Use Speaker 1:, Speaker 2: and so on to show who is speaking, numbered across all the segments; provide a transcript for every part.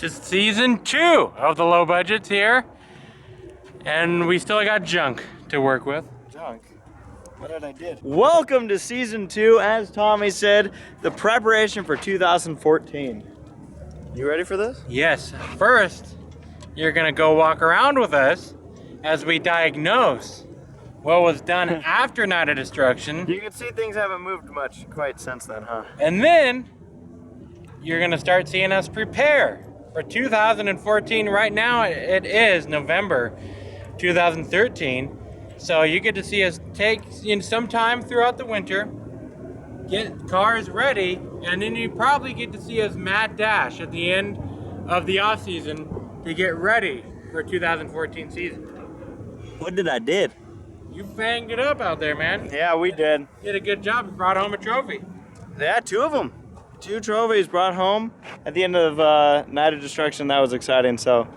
Speaker 1: to season 2 of the low budgets here. And we still got junk to work with.
Speaker 2: Junk? What did I do? Welcome to season 2, as Tommy said, the preparation for 2014. You ready for this?
Speaker 1: Yes. First, you're gonna go walk around with us as we diagnose what was done after Night of Destruction.
Speaker 2: You can see things haven't moved much quite since then, huh?
Speaker 1: And then you're gonna start seeing us prepare for 2014. Right now it is November 2013. So you get to see us take some time throughout the winter, get cars ready, and then you probably get to see us mad dash at the end of the off season to get ready for 2014 season.
Speaker 2: What did I did?
Speaker 1: You banged it up out there, man.
Speaker 2: Yeah, we did.
Speaker 1: Did a good job. You brought home a trophy.
Speaker 2: Yeah, 2 of them. 2 trophies brought home at the end of Night of Destruction. That was exciting. So,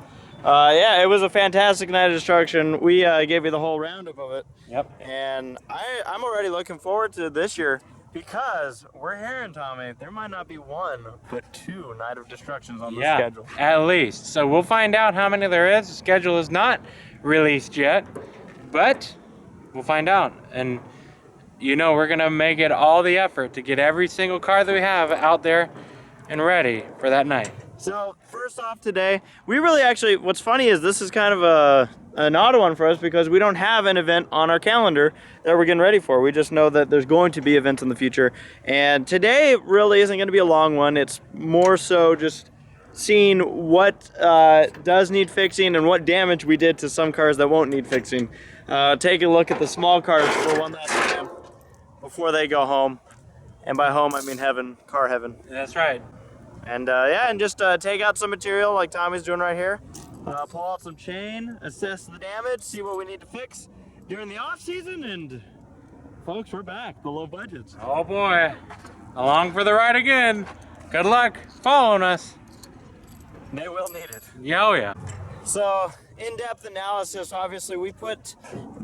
Speaker 2: yeah, it was a fantastic Night of Destruction. We gave you the whole roundup of it.
Speaker 1: Yep.
Speaker 2: And I'm already looking forward to this year because we're hearing, Tommy, there might not be 1, but 2 Night of Destructions on the schedule.
Speaker 1: At least. So we'll find out how many there is. The schedule is not released yet, but we'll find out. And you know, we're gonna make it all the effort to get every single car that we have out there and ready for that night.
Speaker 2: So first off today, we really actually, what's funny is this is kind of an odd one for us because we don't have an event on our calendar that we're getting ready for. We just know that there's going to be events in the future. And today really isn't gonna be a long one. It's more so just seeing what does need fixing and what damage we did to some cars that won't need fixing. Take a look at the small cars for one last time before they go home. And by home, I mean heaven, car heaven.
Speaker 1: That's right.
Speaker 2: And yeah, and just take out some material like Tommy's doing right here. Pull out some chain, assess the damage, see what we need to fix during the off season, and folks, we're back, the low budgets.
Speaker 1: Oh boy, along for the ride again. Good luck following us.
Speaker 2: They will need it.
Speaker 1: Yeah, oh yeah.
Speaker 2: So, in-depth analysis, obviously we put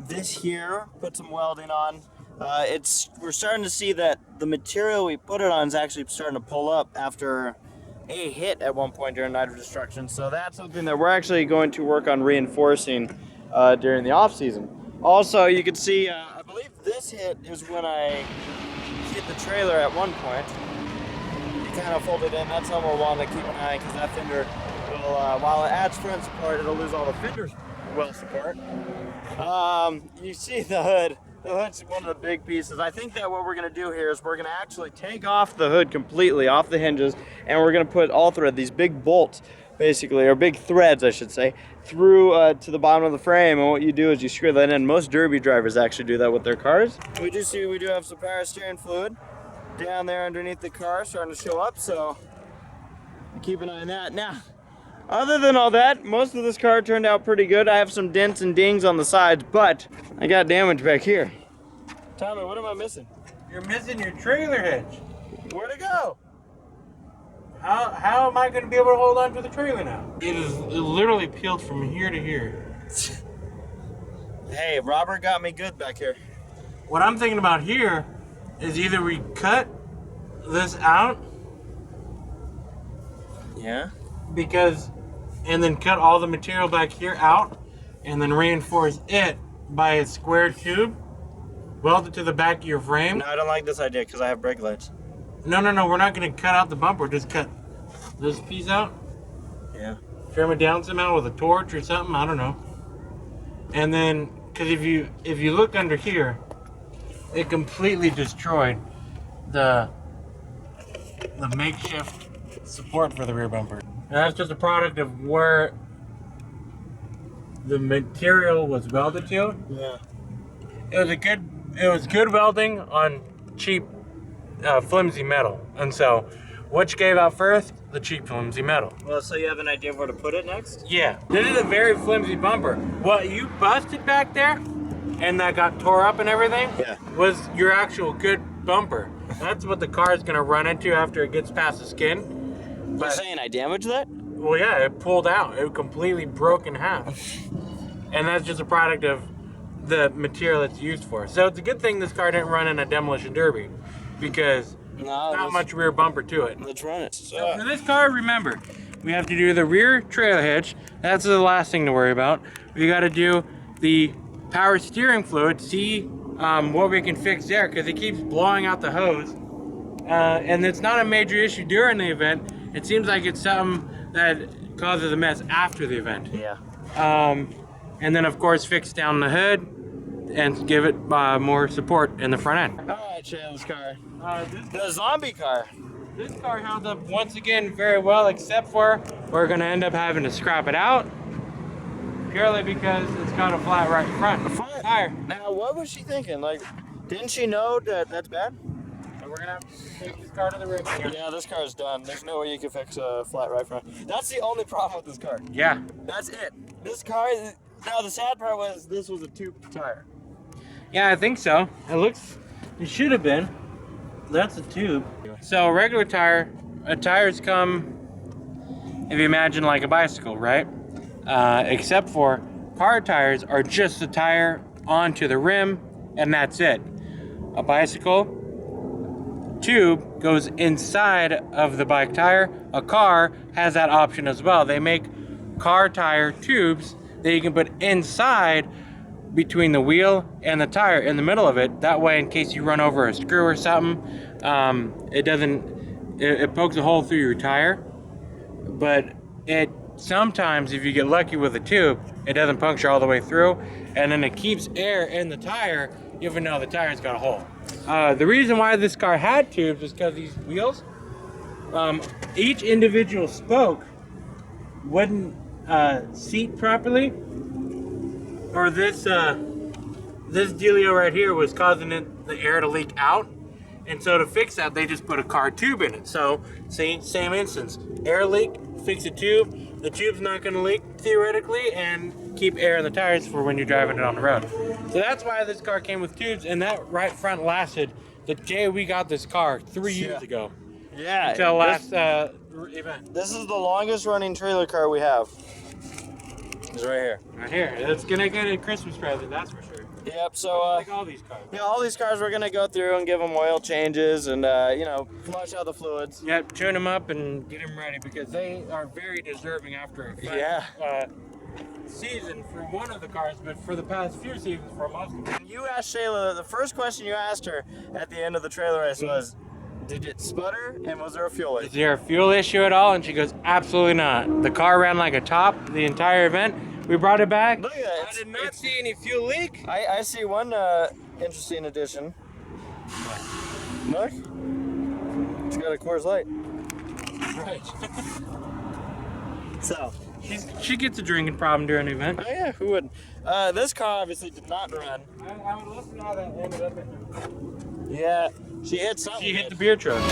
Speaker 2: this here, put some welding on. We're starting to see that the material we put it on is actually starting to pull up after a hit at one point during Night of Destruction. So that's something that we're actually going to work on reinforcing during the off season. Also, you can see, I believe this hit is when I hit the trailer at one point. It kind of folded in. That's something we'll want to keep an eye on because that fender will, while it adds front support, it'll lose all the fender well support. You see the hood. The hood's one of the big pieces. I think that what we're going to do here is we're going to actually take off the hood completely, off the hinges, and we're going to put all thread, these big bolts, basically, or big threads, I should say, through to the bottom of the frame. And what you do is you screw that in. Most derby drivers actually do that with their cars. We do have some power steering fluid down there underneath the car starting to show up, so keep an eye on that. Now, other than all that, most of this car turned out pretty good. I have some dents and dings on the sides, but I got damage back here. Tommy, what am I missing?
Speaker 1: You're missing your trailer hitch.
Speaker 2: Where'd it go?
Speaker 1: How am I going to be able to hold on to the trailer now? It literally peeled from here to here.
Speaker 2: Hey, Robert got me good back here.
Speaker 1: What I'm thinking about here is either we cut this out.
Speaker 2: Yeah.
Speaker 1: And then cut all the material back here out and then reinforce it by a square tube, weld it to the back of your frame.
Speaker 2: No, I don't like this idea because I have brake lights.
Speaker 1: No, we're not going to cut out the bumper, just cut this piece out.
Speaker 2: Yeah.
Speaker 1: Trim it down somehow with a torch or something, I don't know. And then, because if you look under here, it completely destroyed the makeshift support for the rear bumper. And that's just a product of where the material was welded to.
Speaker 2: Yeah.
Speaker 1: It was good welding on cheap flimsy metal. And so which gave out first? The cheap flimsy metal.
Speaker 2: Well, so you have an idea of where to put it next?
Speaker 1: Yeah. This is a very flimsy bumper. What you busted back there and that got tore up and everything was your actual good bumper. That's what the car is going to run into after it gets past the skin.
Speaker 2: You're saying I damaged that?
Speaker 1: Well, yeah, it pulled out. It completely broke in half. And that's just a product of the material it's used for. So it's a good thing this car didn't run in a demolition derby because not much rear bumper to it.
Speaker 2: Let's run it.
Speaker 1: So for this car, remember, We have to do the rear trailer hitch. That's the last thing to worry about. We got to do the power steering fluid, see what we can fix there, because it keeps blowing out the hose. And it's not a major issue during the event. It seems like it's something that causes a mess after the event.
Speaker 2: Yeah.
Speaker 1: And then of course fix down the hood and give it more support in the front end.
Speaker 2: All right, Shayla's car. The zombie car.
Speaker 1: This car held up once again very well, except for we're gonna end up having to scrap it out purely because it's got a flat right front tire.
Speaker 2: Now, what was she thinking? Like, didn't she know that that's bad?
Speaker 1: And we're gonna have to take this car to the rig here.
Speaker 2: Yeah, this car's done. There's no way you can fix a flat right front. That's the only problem with this car.
Speaker 1: Yeah.
Speaker 2: That's it. This car. Now the sad part was this was a tube tire.
Speaker 1: Yeah, I think so. It should have been. That's a tube. So regular tires come, if you imagine like a bicycle, right? Except for car tires are just the tire onto the rim and that's it. A bicycle tube goes inside of the bike tire. A car has that option as well. They make car tire tubes that you can put inside between the wheel and the tire in the middle of it. That way, in case you run over a screw or something, it pokes a hole through your tire. But sometimes, if you get lucky with a tube, it doesn't puncture all the way through, and then it keeps air in the tire even though the tire's got a hole. The reason why this car had tubes is because these wheels, each individual spoke wouldn't seat properly, or this dealio right here was causing the air to leak out. And so to fix that, they just put a car tube in it. So, see, same instance. Air leak, fix a tube. The tube's not going to leak, theoretically, and keep air in the tires for when you're driving it on the road. So that's why this car came with tubes, and that right front lasted the day we got this car 3 years ago.
Speaker 2: Yeah.
Speaker 1: Until last event.
Speaker 2: This is the longest running trailer car we have. It's right here.
Speaker 1: Right here. It's going to get a Christmas present, that's for sure.
Speaker 2: Yep, so
Speaker 1: like all these cars.
Speaker 2: Yeah, all these cars we're gonna go through and give them oil changes and you know, flush out the fluids.
Speaker 1: Yep, tune them up and get them ready because they are very deserving after a season for one of the cars, but for the past few seasons for most of them.
Speaker 2: You asked Shayla, the first question you asked her at the end of the trailer race was, did it sputter and was there a fuel
Speaker 1: Is
Speaker 2: issue?
Speaker 1: there a fuel issue at all? And she goes, absolutely not. The car ran like a top the entire event. We brought it back.
Speaker 2: Look at that.
Speaker 1: I did not see any fuel leak.
Speaker 2: I see one interesting addition. Look. It's got a Coors Light.
Speaker 1: Right.
Speaker 2: So.
Speaker 1: She gets a drinking problem during the event.
Speaker 2: Oh yeah, who wouldn't? This car obviously did not run.
Speaker 1: I would love to know how that ended up in there.
Speaker 2: Yeah, she hit something.
Speaker 1: She hit the beer truck.